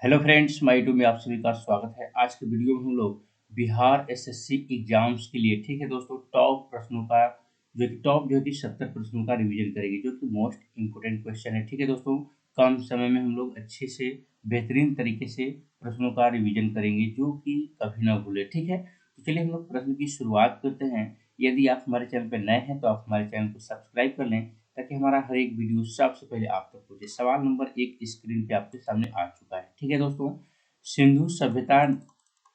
Hello friends, my YouTube में आप सभी का स्वागत है। आज के वीडियो में हम लोग बिहार एसएससी एग्जाम्स के लिए, ठीक है दोस्तों, टॉप प्रश्नों का टॉप 70 प्रश्नों का रिवीजन करेंगे, जो कि मोस्ट इंपोर्टेंट क्वेश्चन है। ठीक है दोस्तों, कम समय में हम लोग अच्छे से बेहतरीन तरीके से प्रश्नों का रिवीजन करेंगे, जो कि कभी ना भूले। ठीक है, तो चलिए हम लोग प्रश्न की शुरुआत करते हैं। यदि आप हमारे चैनल पर नए हैं तो आप हमारे चैनल को सब्सक्राइब कर लें, ताकि हमारा हर एक वीडियो सबसे पहले आप तक पहुंचे। सवाल नंबर 1 स्क्रीन पे आपके सामने आ चुका है। ठीक है दोस्तों, सिंधु सभ्यता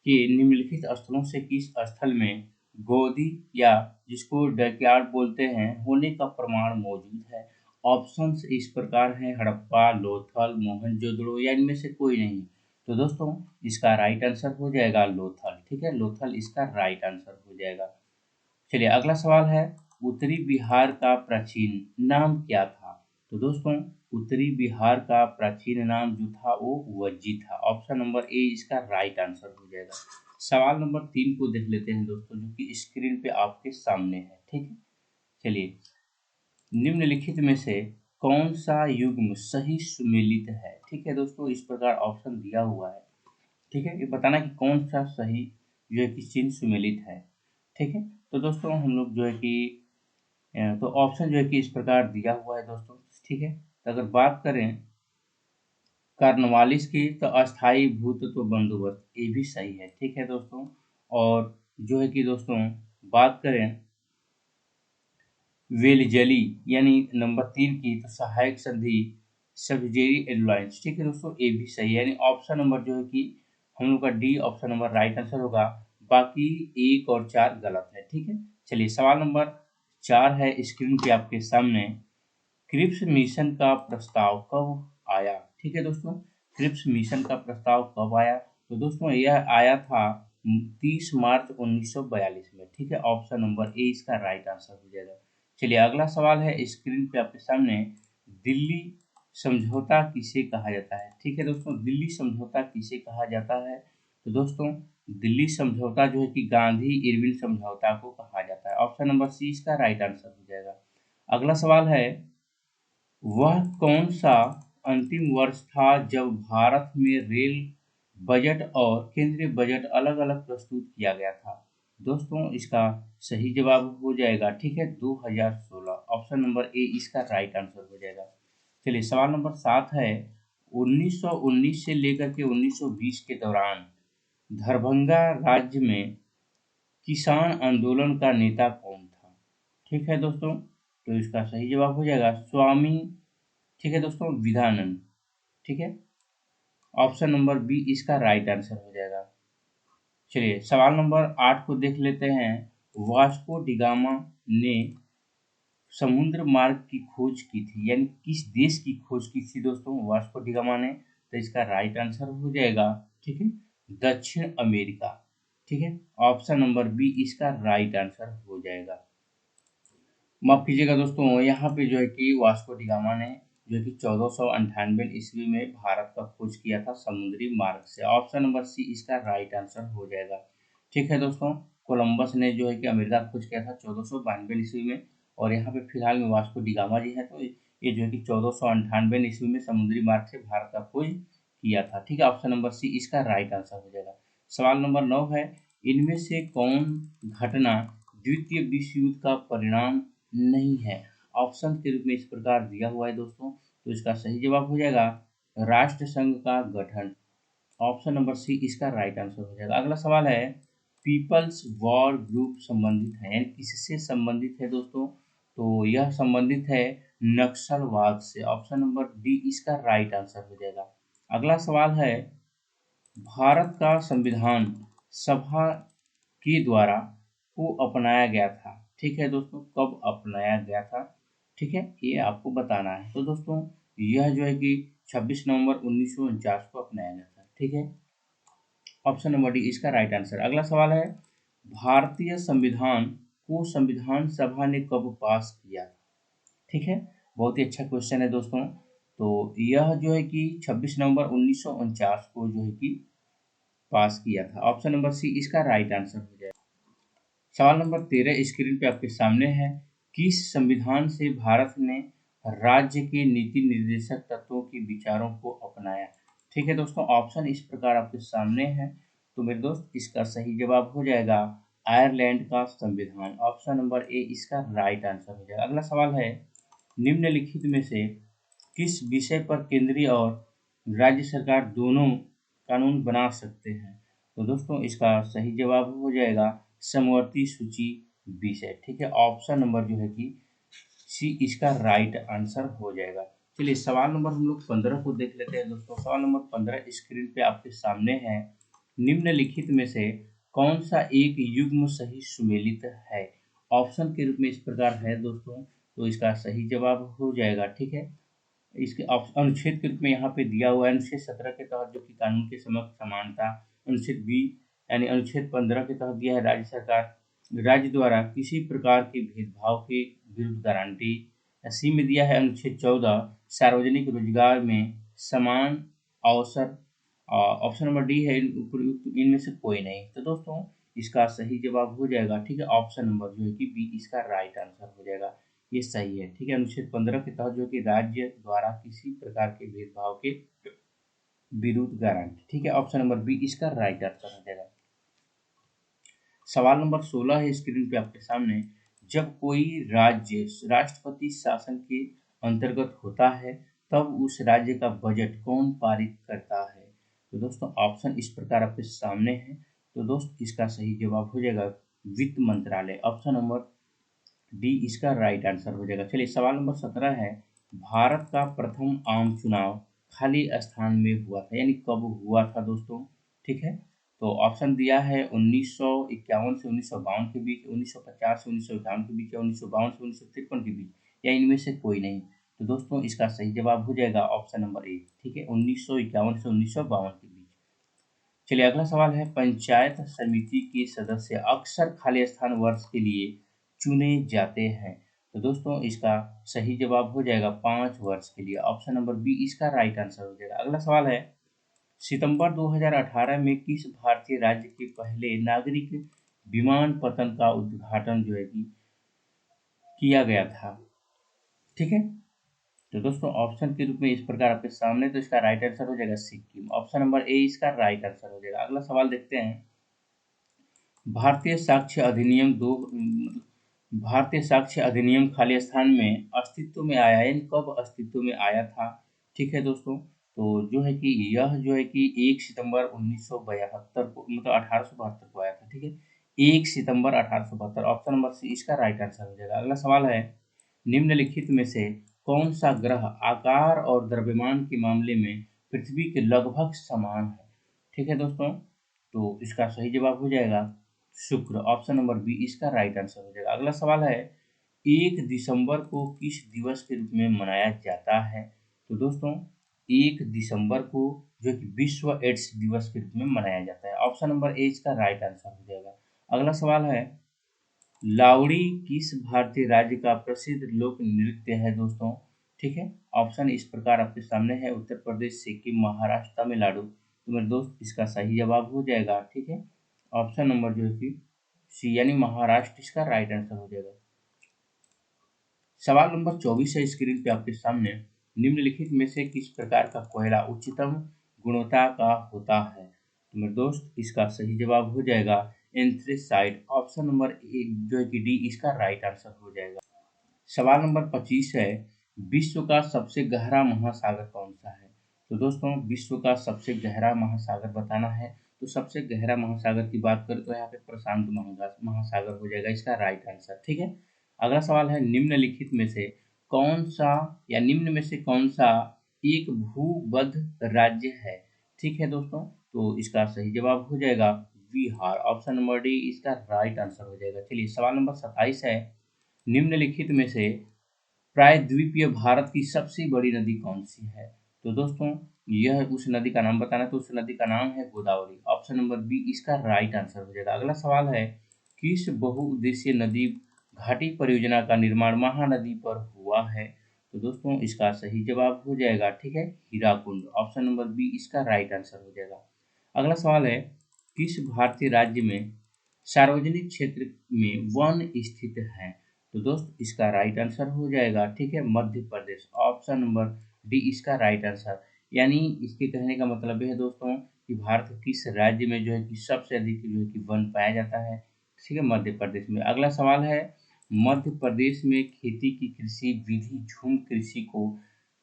के निम्नलिखित स्थलों से किस स्थल में गोदी या जिसको डकयार्ड बोलते हैं होने का प्रमाण मौजूद है? ऑप्शंस इस प्रकार हैं: हड़प्पा, लोथल, मोहनजोदड़ो या इनमें से कोई नहीं। तो दोस्तों, इसका राइट आंसर हो जाएगा लोथल। ठीक है, लोथल इसका राइट आंसर हो जाएगा। चलिए अगला सवाल है, उत्तरी बिहार का प्राचीन नाम क्या था? तो दोस्तों, उत्तरी बिहार का प्राचीन नाम जो था वो वज्जी था। ऑप्शन नंबर ए इसका राइट आंसर हो जाएगा। सवाल नंबर 3 को देख लेते हैं दोस्तों, जो कि स्क्रीन पे आपके सामने है। ठीक है, चलिए, निम्नलिखित में से कौन सा युग्म सही सुमेलित है? ठीक है दोस्तों, इस प्रकार ऑप्शन दिया हुआ है। ठीक है, ये बताना कि कौन सा सही चिन्ह सुमेलित है। ठीक है, तो दोस्तों हम लोग तो ऑप्शन इस प्रकार दिया हुआ है दोस्तों। ठीक है, तो अगर बात करें कार्नवालिस की, तो अस्थाई भूतत्व बंदोबस्त, ये भी सही है। ठीक है दोस्तों, और दोस्तों बात करें वेलजली यानी नंबर 3 की, तो सहायक संधि सब्सिडियरी एलायंस। ठीक है दोस्तों, ये भी सही है। यानी ऑप्शन नंबर हम लोग का D option number right answer होगा। बाकी 1 और 4 गलत है। ठीक है, चलिए सवाल नंबर 4 है स्क्रीन पे आपके सामने। क्रिप्स मिशन का प्रस्ताव कब आया? ठीक है दोस्तों, क्रिप्स मिशन का प्रस्ताव कब आया? तो दोस्तों यह आया था 30 मार्च 1942 में। ठीक है, ऑप्शन नंबर ए इसका राइट आंसर हो जाएगा। चलिए अगला सवाल है स्क्रीन पे आपके सामने, दिल्ली समझौता किसे कहा जाता है? ठीक है दोस्तों, दिल्ली समझौता किसे कहा जाता है? तो दोस्तों, दिल्ली समझौता कि गांधी इरविन समझौता को कहा जाता है। ऑप्शन नंबर सी इसका राइट आंसर हो जाएगा। अगला सवाल है, वह कौन सा अंतिम वर्ष था जब भारत में रेल बजट और केंद्रीय बजट अलग अलग प्रस्तुत किया गया था? दोस्तों इसका सही जवाब हो जाएगा, ठीक है, 2016। ऑप्शन नंबर ए इसका राइट आंसर हो जाएगा। चलिए सवाल नंबर 7 है, 1919 से लेकर के 1920 के दौरान दरभंगा राज्य में किसान आंदोलन का नेता कौन था? ठीक है दोस्तों, तो इसका सही जवाब हो जाएगा स्वामी, ठीक है दोस्तों, विधानंद। ठीक है, ऑप्शन नंबर बी इसका राइट आंसर हो जाएगा। चलिए सवाल नंबर 8 को देख लेते हैं। वास्को डिगामा ने समुद्र मार्ग की खोज की थी, यानी किस देश की खोज की थी दोस्तों वास्को डिगामा ने? तो इसका राइट आंसर हो जाएगा, ठीक है, दक्षिण अमेरिका। ठीक है, ऑप्शन नंबर बी इसका राइट आंसर हो जाएगा। माफ कीजिएगा दोस्तों, यहाँ पे वास्को डिगामा ने 1498 ईस्वी में भारत का खोज किया था समुद्री मार्ग से। ऑप्शन नंबर सी इसका राइट आंसर हो जाएगा। ठीक है दोस्तों, कोलंबस ने कि अमेरिका खोज किया था 1492 ईस्वी में, और यहाँ पे फिलहाल में वास्को डिगामा जी है, तो ये कि 1498 ईस्वी में समुद्री मार्ग से भारत का खोज किया था। ठीक है, ऑप्शन नंबर सी इसका राइट आंसर हो जाएगा। सवाल नंबर 9 है, इनमें से कौन घटना द्वितीय विश्व युद्ध का परिणाम नहीं है? ऑप्शन के रूप में इस प्रकार दिया हुआ है दोस्तों, तो इसका सही जवाब हो जाएगा राष्ट्र संघ का गठन। ऑप्शन नंबर सी इसका राइट आंसर हो जाएगा। अगला सवाल है, पीपल्स वॉर ग्रुप संबंधित है, यानी किससे संबंधित है दोस्तों? तो यह संबंधित है नक्सलवाद से। ऑप्शन नंबर डी इसका राइट आंसर हो जाएगा। अगला सवाल है, भारत का संविधान सभा के द्वारा को अपनाया गया था। ठीक है दोस्तों, कब अपनाया गया था? ठीक है, ये आपको बताना है। तो दोस्तों यह कि 26 नवंबर 1949 को अपनाया गया था। ठीक है, ऑप्शन नंबर डी इसका राइट आंसर। अगला सवाल है, भारतीय संविधान को संविधान सभा ने कब पास किया? ठीक है, बहुत ही अच्छा क्वेश्चन है दोस्तों। तो यह कि 26 नवंबर 1949 को कि पास किया था। ऑप्शन नंबर सी इसका राइट आंसर हो जाएगा। सवाल नंबर 13 स्क्रीन पे आपके सामने है, किस संविधान से भारत ने राज्य के नीति निर्देशक तत्वों के विचारों को अपनाया? ठीक है दोस्तों, ऑप्शन इस प्रकार आपके सामने है। तो मेरे दोस्त इसका सही जवाब हो जाएगा आयरलैंड का संविधान। ऑप्शन नंबर ए इसका राइट आंसर हो जाएगा। अगला सवाल है, निम्नलिखित में से किस विषय पर केंद्रीय और राज्य सरकार दोनों कानून बना सकते हैं? तो दोस्तों इसका सही जवाब हो जाएगा समवर्ती सूची विषय। ठीक है, ऑप्शन नंबर जो है कि सी इसका राइट आंसर हो जाएगा। चलिए सवाल नंबर हम लोग 15 को देख लेते हैं दोस्तों। सवाल नंबर 15 स्क्रीन पे आपके सामने है। निम्नलिखित में से कौन सा एक युग्म सही सुमेलित है? ऑप्शन के रूप में इस प्रकार है दोस्तों, तो इसका सही जवाब हो जाएगा। ठीक है, इसके अनुच्छेद के रूप में यहाँ पे दिया हुआ है अनुच्छेद 17 के तहत जो कि कानून के समक्ष समानता, अनुच्छेद बी यानी अनुच्छेद 15 के तहत दिया है राज्य सरकार राज्य द्वारा किसी प्रकार के भेदभाव के विरुद्ध गारंटी। सी में दिया है अनुच्छेद 14 सार्वजनिक रोजगार में समान अवसर। ऑप्शन नंबर डी है उपयुक्त इनमें से कोई नहीं। तो दोस्तों इसका सही जवाब हो जाएगा। ठीक है, ऑप्शन नंबर जो है कि बी इसका राइट आंसर हो जाएगा, ये सही है। ठीक है, अनुच्छेद 15 के तहत जो कि राज्य द्वारा किसी प्रकार के भेदभाव के विरुद्ध गारंटी। ठीक है, ऑप्शन नंबर बी इसका राइट आंसर हो जाएगा। सवाल नंबर 16 है स्क्रीन पे आपके सामने। जब कोई राज्य राष्ट्रपति शासन के अंतर्गत होता है तब उस राज्य का बजट कौन पारित करता है? तो दोस्तों ऑप्शन इस प्रकार आपके सामने है। तो दोस्त इसका सही जवाब हो जाएगा वित्त मंत्रालय। ऑप्शन नंबर डी इसका राइट आंसर हो जाएगा। चलिए सवाल नंबर 17 है। भारत का प्रथम आम चुनाव खाली स्थान में हुआ था, यानी कब हुआ था दोस्तों? ठीक है, तो ऑप्शन दिया है 1951 से 1952 के बीच, 1950 से 1951 के बीच, या 1952 से 1953 के बीच, या इनमें से कोई नहीं। तो दोस्तों इसका सही जवाब हो जाएगा ऑप्शन नंबर ए। ठीक है, 1951 से 1952 के बीच। चलिए अगला सवाल है, पंचायत समिति के सदस्य अक्सर खाली स्थान वर्ष के लिए चुने जाते हैं। तो दोस्तों इसका सही जवाब हो जाएगा 5 वर्ष के लिए। ऑप्शन नंबर बी इसका राइट आंसर हो जाएगा। अगला सवाल है, सितंबर 2018 में किस भारतीय राज्य के पहले नागरिक विमानपत्तन का उद्घाटन जो है कि किया गया था? ठीक है, तो दोस्तों ऑप्शन के रूप में इस प्रकार आपके सामने, तो इसका राइट आंसर हो जाएगा सिक्किम। ऑप्शन नंबर ए इसका राइट आंसर हो जाएगा। अगला सवाल देखते हैं, भारतीय साक्ष्य अधिनियम भारतीय साक्ष्य अधिनियम खाली स्थान में अस्तित्व में आया, यानी कब अस्तित्व में आया था? ठीक है दोस्तों, तो जो है कि यह जो है कि 1 सितंबर 1972 को, मतलब 1872 को आया था। ठीक है, 1 सितंबर 1872। ऑप्शन नंबर सी इसका राइट आंसर हो जाएगा। अगला सवाल है, निम्नलिखित में से कौन सा ग्रह आकार और द्रव्यमान के मामले में पृथ्वी के लगभग समान है? ठीक है दोस्तों, तो इसका सही जवाब हो जाएगा शुक्र। ऑप्शन नंबर बी इसका राइट आंसर हो जाएगा। अगला सवाल है, 1 दिसंबर को किस दिवस के रूप में मनाया जाता है? तो दोस्तों 1 दिसंबर को जो कि विश्व एड्स दिवस के रूप में मनाया जाता है। ऑप्शन नंबर ए इसका राइट आंसर हो जाएगा। अगला सवाल है, लावड़ी किस भारतीय राज्य का प्रसिद्ध लोक नृत्य है दोस्तों? ठीक है, ऑप्शन इस प्रकार आपके सामने है, उत्तर प्रदेश, सिक्किम, महाराष्ट्र, तमिलनाडु। तो मेरे दोस्त इसका सही जवाब हो जाएगा। ठीक है, ऑप्शन नंबर जो है कि सी यानी महाराष्ट्र इसका राइट आंसर हो जाएगा। सवाल नंबर 24 है स्क्रीन पे आपके सामने। निम्नलिखित में से किस प्रकार का कोयला उच्चतम गुणवत्ता का होता है? तो मेरे दोस्त इसका सही जवाब हो जाएगा एंथ्रेसाइट। ऑप्शन नंबर ए जो है कि डी इसका राइट आंसर हो जाएगा। सवाल नंबर 25 है, विश्व का सबसे गहरा महासागर कौन सा है? तो दोस्तों विश्व का सबसे गहरा महासागर बताना है, तो सबसे गहरा महासागर की बात करें तो यहाँ पे प्रशांत महासागर हो जाएगा इसका राइट आंसर। ठीक है, अगला सवाल है, निम्नलिखित में से कौन सा या निम्न में से कौन सा एक भूबद्ध राज्य है? ठीक है दोस्तों, तो इसका सही जवाब हो जाएगा बिहार। ऑप्शन नंबर डी इसका राइट आंसर हो जाएगा। चलिए सवाल नंबर 27 है, निम्नलिखित में से प्रायद्वीपीय भारत की सबसे बड़ी नदी कौन सी है? तो दोस्तों यह उस नदी का नाम बताना है, तो उस नदी का नाम है गोदावरी। ऑप्शन नंबर बी इसका राइट आंसर हो जाएगा। अगला सवाल है, किस बहुउद्देशीय नदी घाटी परियोजना का निर्माण महानदी पर हुआ है? तो दोस्तों इसका सही जवाब हो जाएगा, ठीक है, हीराकुंड। ऑप्शन नंबर बी इसका राइट आंसर हो जाएगा। अगला सवाल है, किस भारतीय राज्य में सार्वजनिक क्षेत्र में वन स्थित है? तो दोस्त इसका राइट आंसर हो जाएगा, ठीक है, Madhya Pradesh. Option number D इसका राइट आंसर। यानी इसके कहने का मतलब है दोस्तों कि भारत के किस राज्य में जो है कि सबसे अधिक जो है कि वन पाया जाता है। ठीक है, मध्य प्रदेश में। अगला सवाल है, मध्य प्रदेश में खेती की कृषि विधि झूम कृषि को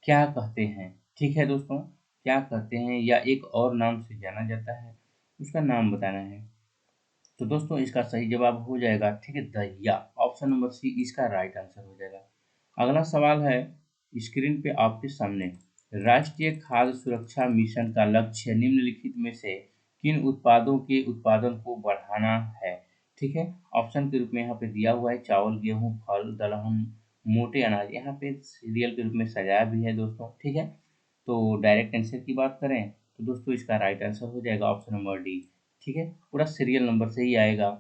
क्या कहते हैं? ठीक है दोस्तों, क्या कहते हैं या एक और नाम से जाना जाता है, उसका नाम बताना है। तो दोस्तों इसका सही जवाब हो जाएगा, ठीक है, दहिया। ऑप्शन नंबर सी इसका राइट आंसर हो जाएगा। अगला सवाल है स्क्रीन पे आपके सामने, राष्ट्रीय खाद्य सुरक्षा मिशन का लक्ष्य निम्नलिखित में से किन उत्पादों के उत्पादन को बढ़ाना है? ठीक है, ऑप्शन के रूप में यहाँ पे दिया हुआ है चावल, गेहूं, फल, दलहन, मोटे अनाज। यहाँ पे सीरियल के रूप में सजाया भी है दोस्तों। ठीक है, तो डायरेक्ट आंसर की बात करें तो दोस्तों इसका राइट आंसर हो जाएगा ऑप्शन नंबर डी। ठीक है, पूरा सीरियल नंबर से ही आएगा,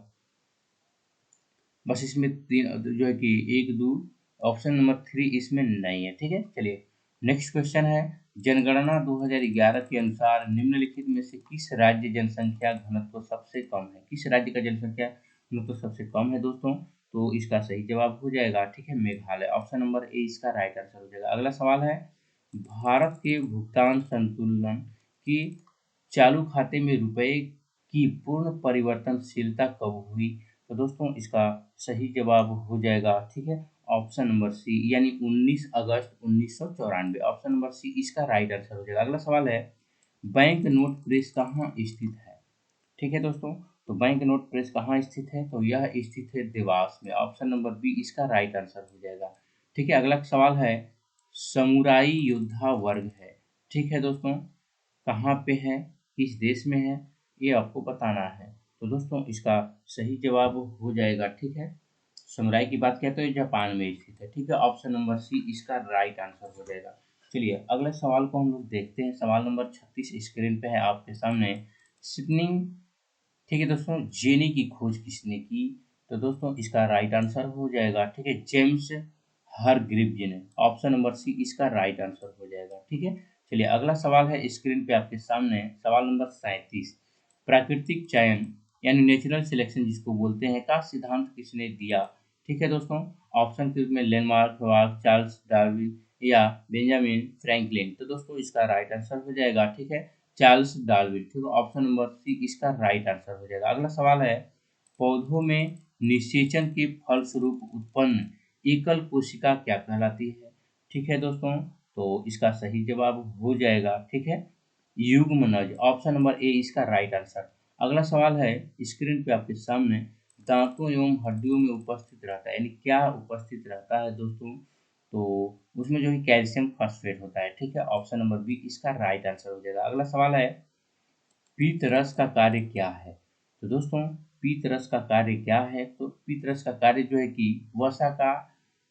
बस इसमें तीन जो है कि एक दो, ऑप्शन नंबर 3 इसमें नहीं है। ठीक है, चलिए नेक्स्ट क्वेश्चन है, जनगणना 2011 के अनुसार निम्नलिखित में से किस राज्य जनसंख्या घनत्व सबसे कम है? किस राज्य का जनसंख्या घनत्व सबसे कम है दोस्तों? तो इसका सही जवाब हो जाएगा, ठीक है, मेघालय। ऑप्शन नंबर ए इसका राइट आंसर हो जाएगा। अगला सवाल है, भारत के भुगतान संतुलन की चालू खाते में रुपए की पूर्ण परिवर्तनशीलता कब हुई? तो दोस्तों इसका सही जवाब हो जाएगा, ठीक है, ऑप्शन नंबर सी यानी 19 अगस्त 1994। ऑप्शन नंबर सी इसका राइट आंसर हो जाएगा। अगला सवाल है, बैंक नोट प्रेस कहाँ स्थित है? ठीक है दोस्तों, तो बैंक नोट प्रेस कहाँ स्थित है? तो यह स्थित है देवास में। ऑप्शन नंबर बी इसका राइट आंसर हो जाएगा। ठीक है, अगला सवाल है, समुराई योद्धा वर्ग है, ठीक है दोस्तों, कहाँ पे है, किस देश में है, ये आपको बताना है। तो दोस्तों इसका सही जवाब हो जाएगा, ठीक है, समुराई की बात किया तो ये जापान में स्थित है। ठीक है, ऑप्शन नंबर सी इसका राइट आंसर हो जाएगा। चलिए अगले सवाल को हम लोग देखते हैं। सवाल नंबर 36 स्क्रीन पे है आपके सामने। स्पिनिंग, ठीक है दोस्तों, जेनी की खोज किसने की? तो दोस्तों इसका राइट आंसर हो जाएगा, ठीक है, जेम्स हरग्रीव्ज ने। ऑप्शन नंबर सी इसका राइट आंसर हो जाएगा। ठीक है, चलिए अगला सवाल है स्क्रीन पे आपके सामने, सवाल नंबर 37, प्राकृतिक चयन यानी नेचुरल सिलेक्शन जिसको बोलते हैं का सिद्धांत किसने दिया? ठीक है दोस्तों, ऑप्शन के रूप में लेनमार्क, वार्क, चार्ल्स डार्विन या बेंजामिन फ्रैंकलिन। तो दोस्तों इसका राइट आंसर हो जाएगा, ठीक है, चार्ल्स डार्विन। ठीक है, ऑप्शन नंबर सी इसका राइट आंसर हो जाएगा। अगला सवाल है, पौधों में निषेचन के फलस्वरूप उत्पन्न एकल कोशिका क्या कहलाती है? ठीक है दोस्तों, तो इसका सही जवाब हो जाएगा, ठीक है, युग्मनज। ऑप्शन नंबर ए इसका राइट आंसर। अगला सवाल है स्क्रीन पे आपके सामने, दांतों एवं हड्डियों में उपस्थित रहता है, यानी क्या उपस्थित रहता है दोस्तों? तो उसमें जो है कैल्शियम फॉस्फेट होता है। ठीक है, ऑप्शन नंबर बी इसका राइट आंसर हो जाएगा। अगला सवाल है, पीत रस का कार्य क्या है? तो दोस्तों पीत रस का कार्य क्या है? तो पीत रस का कार्य जो है कि वसा का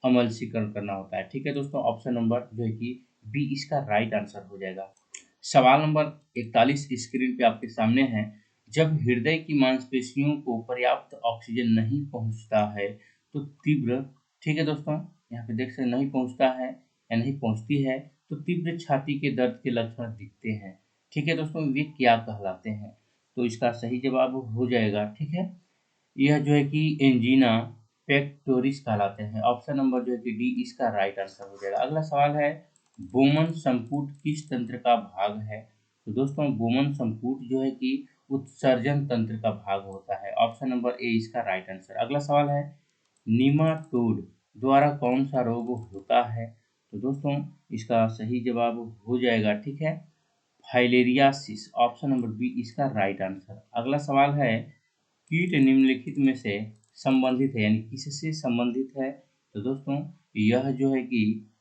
अम्लशीकरण करना होता है। ठीक है दोस्तों, ऑप्शन नंबर जो है कि बी इसका राइट आंसर हो जाएगा। सवाल नंबर 41 स्क्रीन पे आपके सामने है, जब हृदय की मांसपेशियों को पर्याप्त ऑक्सीजन नहीं पहुंचता है तो तीव्र, ठीक है दोस्तों, यहाँ पे देख सकते नहीं पहुंचता है या नहीं पहुंचती है तो तीव्र छाती के दर्द के लक्षण दिखते हैं। ठीक है दोस्तों, वे क्या कहलाते हैं? तो इसका सही जवाब हो जाएगा, ठीक है, यह जो है कि एंजीना पेक्टोरिस कहलाते हैं। ऑप्शन नंबर जो है कि डी इसका राइट आंसर हो जाएगा। अगला सवाल है, बोमन संपुट किस तंत्र का भाग है? तो दोस्तों बोमन संपुट जो है कि उत्सर्जन तंत्र का भाग होता है। ऑप्शन नंबर ए इसका राइट आंसर। अगला सवाल है, निमाटोड द्वारा कौन सा रोग होता है? तो दोस्तों इसका सही जवाब हो जाएगा, ठीक है, फाइलेरियासिस। ऑप्शन नंबर बी इसका राइट आंसर। अगला सवाल है, कीट निम्नलिखित में से संबंधित है, यानी किससे संबंधित है? तो दोस्तों यह जो है कि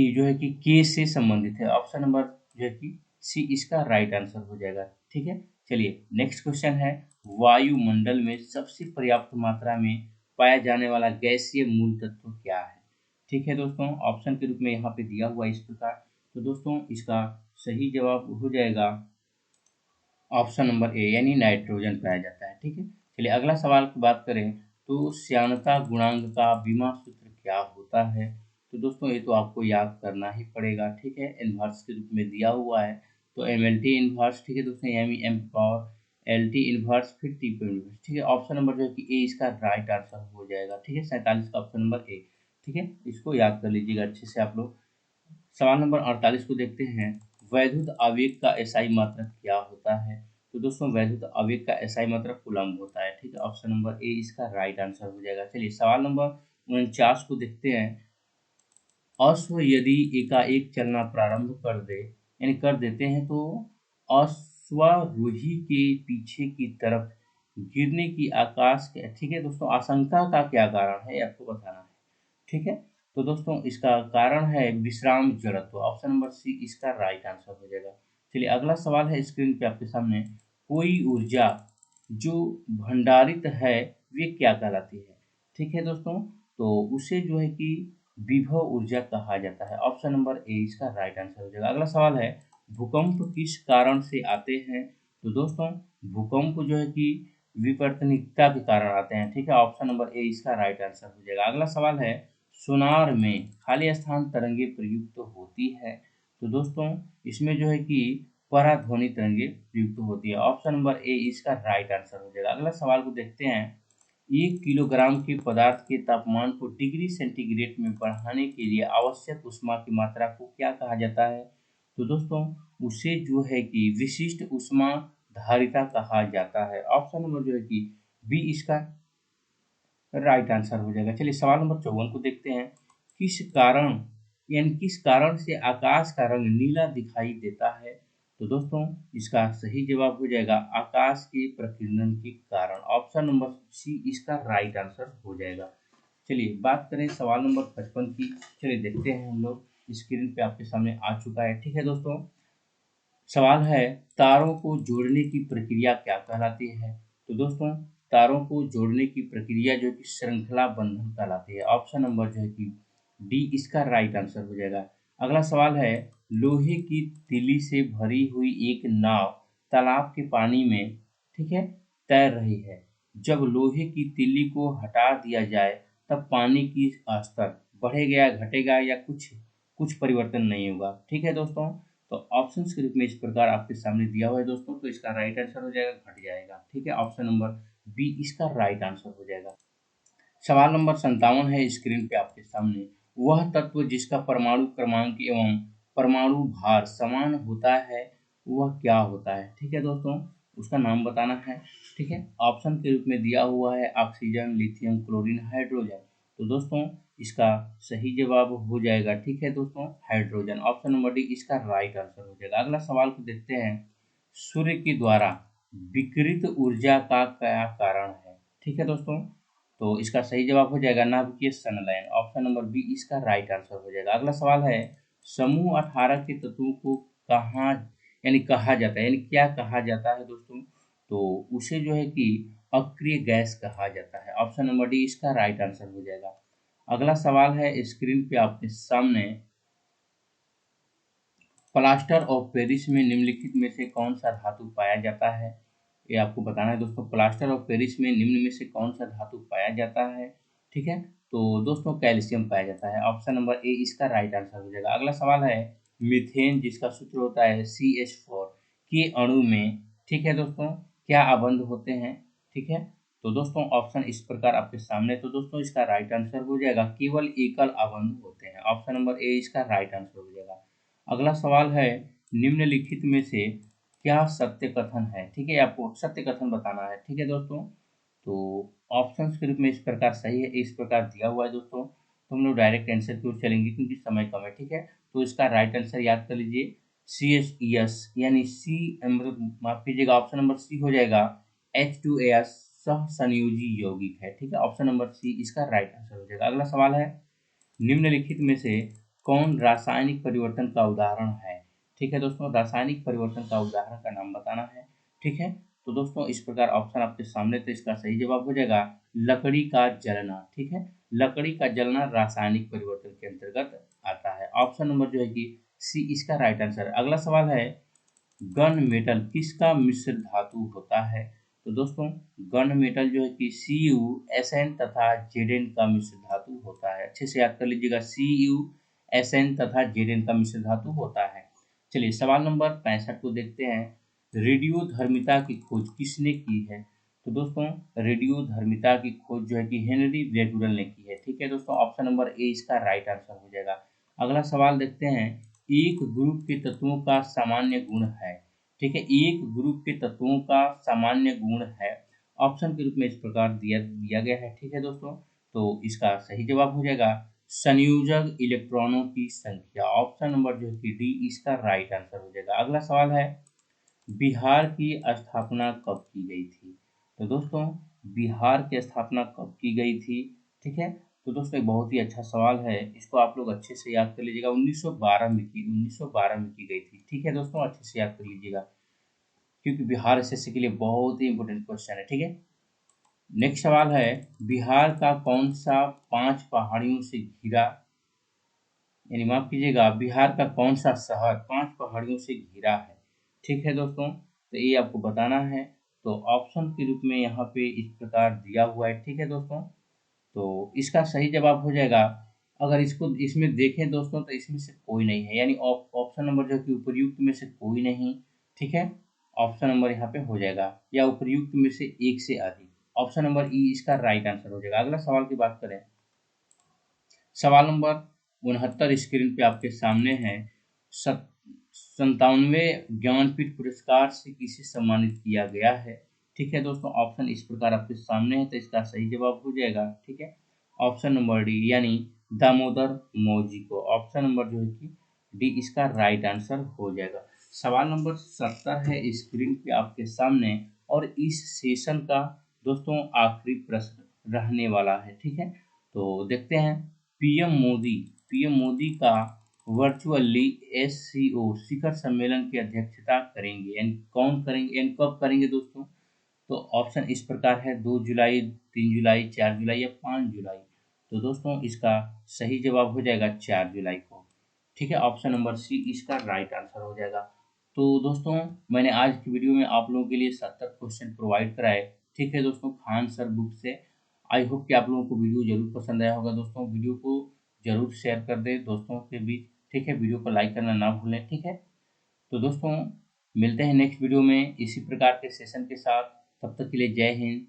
जो है कि के से संबंधित है। ऑप्शन नंबर जो है कि सी इसका राइट आंसर हो जाएगा। ठीक है, चलिए नेक्स्ट क्वेश्चन है, वायुमंडल में सबसे पर्याप्त मात्रा में पाया जाने वाला गैसीय मूल तत्व क्या है? ठीक है दोस्तों, ऑप्शन के रूप में यहाँ पे दिया हुआ इस प्रकार। तो दोस्तों इसका सही जवाब हो जाएगा ऑप्शन नंबर ए यानी नाइट्रोजन पाया जाता है। ठीक है, चलिए अगला सवाल की बात करें तो श्यानता गुणांक का विमा सूत्र क्या होता है? तो दोस्तों ये तो आपको याद करना ही पड़ेगा। ठीक है, इन्वर्स के रूप में दिया हुआ है, तो एम एल टी इन्वर्स, ठीक है दोस्तों, M M power L T inverse फिर टी पे इन्वर्स। ठीक है, ऑप्शन नंबर जो है कि ए इसका राइट आंसर हो जाएगा। ठीक है, 47 का ऑप्शन नंबर ए। ठीक है, इसको याद कर लीजिएगा अच्छे से आप लोग। सवाल नंबर 48 को देखते हैं, वैद्युत आवेग का एसआई मात्रक क्या होता है? तो दोस्तों वैद्युत आवेग का एसआई मात्रक कूलम्ब होता है। ठीक है, ऑप्शन नंबर ए इसका राइट आंसर हो जाएगा। चलिए सवाल नंबर 49 को देखते हैं, अश्व यदि एकाएक चलना प्रारंभ कर दे यानी कर देते हैं तो अश्वारोही के पीछे की तरफ गिरने की आकाश के, ठीक है दोस्तों, आशंका का क्या कारण है ये आपको बताना है। ठीक है, तो दोस्तों इसका कारण है विश्राम जड़त्व। ऑप्शन नंबर सी इसका राइट आंसर हो जाएगा। चलिए अगला सवाल है स्क्रीन पे आपके सामने, कोई ऊर्जा जो भंडारित है वे क्या कहलाती है? ठीक है दोस्तों, तो उसे जो है कि विभव ऊर्जा कहा जाता है। ऑप्शन नंबर ए इसका राइट आंसर हो जाएगा। अगला सवाल है, भूकंप किस कारण से आते हैं? तो दोस्तों भूकंप जो है कि विवर्तनिकता के कारण आते हैं। ठीक है, ऑप्शन नंबर ए इसका राइट आंसर हो जाएगा। अगला सवाल है, सोनार में खाली स्थान तरंगे प्रयुक्त होती है? तो दोस्तों इसमें जो है कि पराध्वनि तरंगे प्रयुक्त होती है। ऑप्शन नंबर ए इसका राइट आंसर हो जाएगा। अगला सवाल को देखते हैं, 1 किलोग्राम के पदार्थ के तापमान को डिग्री सेंटीग्रेड में बढ़ाने के लिए आवश्यक ऊष्मा की मात्रा को क्या कहा जाता है? तो दोस्तों उसे जो है कि विशिष्ट ऊष्मा धारिता कहा जाता है। ऑप्शन नंबर जो है कि बी इसका राइट आंसर हो जाएगा। चलिए सवाल नंबर 54 को देखते हैं, किस कारण किस कारण से आकाश का रंग नीला दिखाई देता है? तो दोस्तों इसका सही जवाब हो जाएगा आकाश के प्रकीर्णन के कारण। ऑप्शन नंबर सी इसका राइट आंसर हो जाएगा। चलिए बात करें सवाल नंबर 55 की। चलिए देखते हैं, हम लोग स्क्रीन पे आपके सामने आ चुका है। ठीक है दोस्तों, सवाल है, तारों को जोड़ने की प्रक्रिया क्या कहलाती है? तो दोस्तों तारों को जोड़ने की प्रक्रिया जो कि श्रृंखला बंधन कहलाती है। ऑप्शन नंबर जो है कि डी इसका राइट आंसर हो जाएगा। अगला सवाल है, लोहे की तीली से भरी हुई एक नाव तालाब के पानी में, ठीक है, तैर रही है। जब लोहे की तीली को हटा दिया जाए तब पानी की स्तर बढ़ेगा या घटेगा या कुछ कुछ परिवर्तन नहीं होगा। ठीक है दोस्तों, तो ऑप्शंस के रूप में इस प्रकार आपके सामने दिया हुआ है दोस्तों, तो इसका राइट आंसर हो जाएगा घट जाएगा। ठीक है, ऑप्शन नंबर बी इसका राइट आंसर हो जाएगा। सवाल नंबर 57 है स्क्रीन पे आपके सामने, वह तत्व जिसका परमाणु क्रमांक एवं परमाणु भार समान होता है वह क्या होता है? ठीक है दोस्तों, उसका नाम बताना है। ठीक है, ऑप्शन के रूप में दिया हुआ है ऑक्सीजन, लिथियम, क्लोरीन, हाइड्रोजन। तो दोस्तों इसका सही जवाब हो जाएगा, ठीक है दोस्तों, हाइड्रोजन। ऑप्शन नंबर डी इसका राइट आंसर हो जाएगा। अगला सवाल को देखते हैं, सूर्य के द्वारा विकिरित ऊर्जा का क्या कारण है? ठीक है दोस्तों, तो इसका सही जवाब हो जाएगा नाभिकीय संलयन। ऑप्शन नंबर बी इसका राइट आंसर हो जाएगा। अगला सवाल है, समूह 18 के तत्वों को कहाँ कहा जाता है क्या कहा जाता है दोस्तों? तो उसे जो है कि अक्रिय गैस कहा जाता है। ऑप्शन नंबर डी इसका राइट आंसर हो जाएगा। अगला सवाल है स्क्रीन पे आपके सामने, प्लास्टर ऑफ पेरिस में निम्नलिखित में से कौन सा धातु पाया जाता है? ये आपको बताना है दोस्तों, प्लास्टर ऑफ पेरिस में निम्न में से कौन सा धातु पाया जाता है? ठीक है, तो दोस्तों कैल्शियम पाया जाता है। ऑप्शन नंबर ए इसका राइट आंसर हो जाएगा। अगला सवाल है, मीथेन जिसका सूत्र होता है CH4 के अणु में, ठीक है दोस्तों, क्या अबंध होते हैं? ठीक है, तो दोस्तों ऑप्शन इस प्रकार आपके सामने, तो दोस्तों इसका राइट आंसर हो जाएगा केवल एकल अबंध होते हैं। ऑप्शन नंबर ए इसका राइट आंसर हो जाएगा। अगला सवाल है, निम्नलिखित में से क्या सत्य कथन है? ठीक है, आपको सत्य कथन बताना है। ठीक है दोस्तों, तो ऑप्शंस के रूप में इस प्रकार सही है, इस प्रकार दिया हुआ है दोस्तों, तो हम लोग डायरेक्ट आंसर की ओर चलेंगे क्योंकि समय कम है। ठीक है, तो इसका राइट आंसर याद कर लीजिए, CH यानी सी, मतलब माफ कीजिएगा, ऑप्शन नंबर सी हो जाएगा H2AS सह संयोजी यौगिक है। ठीक है, ऑप्शन नंबर सी इसका राइट आंसर हो जाएगा। अगला सवाल है, निम्नलिखित में से कौन रासायनिक परिवर्तन का उदाहरण है? ठीक है दोस्तों, रासायनिक परिवर्तन का उदाहरण का नाम बताना है। ठीक है, तो दोस्तों इस प्रकार ऑप्शन आपके सामने, तो इसका सही जवाब हो जाएगा लकड़ी का जलना। ठीक है, लकड़ी का जलना रासायनिक परिवर्तन के अंतर्गत आता है। ऑप्शन नंबर जो है कि सी इसका राइट आंसर है। अगला सवाल है, गन मेटल किसका मिश्र धातु होता है? तो दोस्तों गन मेटल जो है कि CuSN तथा Zn का मिश्र धातु होता है। अच्छे से याद कर लीजिएगा, CuSN तथा Zn का मिश्र धातु होता है। चलिए सवाल नंबर 65 को देखते हैं, रेडियोधर्मिता की खोज किसने की है? तो दोस्तों रेडियोधर्मिता की खोज जो है कि हेनरी ब्रेगुरल ने की है। ठीक है दोस्तों, ऑप्शन नंबर ए इसका राइट आंसर हो जाएगा। अगला सवाल देखते हैं, एक ग्रुप के तत्वों का सामान्य गुण है। ठीक है, एक ग्रुप के तत्वों का सामान्य गुण है, ऑप्शन के रूप में इस प्रकार दिया दिया गया है। ठीक है दोस्तों, तो इसका सही जवाब हो जाएगा संयोजक इलेक्ट्रॉनों की संख्या। ऑप्शन नंबर जो है कि डी इसका राइट आंसर हो जाएगा। अगला सवाल है, बिहार की स्थापना कब की गई थी? तो दोस्तों, बिहार की स्थापना कब की गई थी? ठीक है, तो दोस्तों एक बहुत ही अच्छा सवाल है, इसको आप लोग अच्छे से याद कर लीजिएगा। 1912 में 1912 में की गई थी। ठीक है दोस्तों, अच्छे से याद कर लीजिएगा, क्योंकि बिहार एसएससी के लिए बहुत ही इंपॉर्टेंट क्वेश्चन है। ठीक है, नेक्स्ट सवाल है, बिहार का कौन सा 5 पहाड़ियों से घिरा, यानी माफ कीजिएगा, बिहार का कौन सा शहर 5 पहाड़ियों से घिरा है? ठीक है दोस्तों, तो ये आपको बताना है। तो ऑप्शन के रूप में यहाँ पे इस प्रकार दिया हुआ है। ठीक है दोस्तों, तो इसका सही जवाब हो जाएगा, अगर इसको इसमें देखें दोस्तों, तो इसमें से कोई नहीं है, यानी ऑप्शन नंबर जो है कि उपर्युक्त में से कोई नहीं। ठीक है, ऑप्शन नंबर यहाँ पे हो जाएगा, या उपर्युक्त में से एक से अधिक। ऑप्शन नंबर ई इसका राइट आंसर हो जाएगा। अगला सवाल की बात करें, सवाल नंबर 69 स्क्रीन पे आपके सामने है। 97वें ज्ञानपीठ पुरस्कार से किसे सम्मानित किया गया है? ठीक है दोस्तों, ऑप्शन इस प्रकार आपके सामने है, तो इसका सही जवाब हो जाएगा। ठीक है, ऑप्शन नंबर डी, यानी दामोदर मौजी को। ऑप्शन नंबर जो है कि डी इसका राइट आंसर हो जाएगा। सवाल नंबर 70 है स्क्रीन पे आपके सामने, और इस सेशन का दोस्तों आखिरी प्रश्न रहने वाला है। ठीक है, तो देखते हैं, पीएम मोदी का वर्चुअली एससीओ शिखर सम्मेलन की अध्यक्षता करेंगे, यानी कौन करेंगे, यानी कब करेंगे दोस्तों? तो ऑप्शन इस प्रकार है, 2 जुलाई, 3 जुलाई, 4 जुलाई या 5 जुलाई। तो दोस्तों इसका सही जवाब हो जाएगा 4 जुलाई को। ठीक है, ऑप्शन नंबर सी इसका राइट आंसर हो जाएगा। तो दोस्तों, मैंने आज की वीडियो में आप लोगों के लिए 70 क्वेश्चन प्रोवाइड कराए। ठीक है दोस्तों, खान सर बुक से। आई होप कि आप लोगों को वीडियो जरूर पसंद आया होगा दोस्तों। वीडियो को जरूर शेयर कर दें दोस्तों के बीच। ठीक है, वीडियो को लाइक करना ना भूलें। ठीक है, तो दोस्तों मिलते हैं नेक्स्ट वीडियो में इसी प्रकार के सेशन के साथ। तब तक के लिए जय हिंद,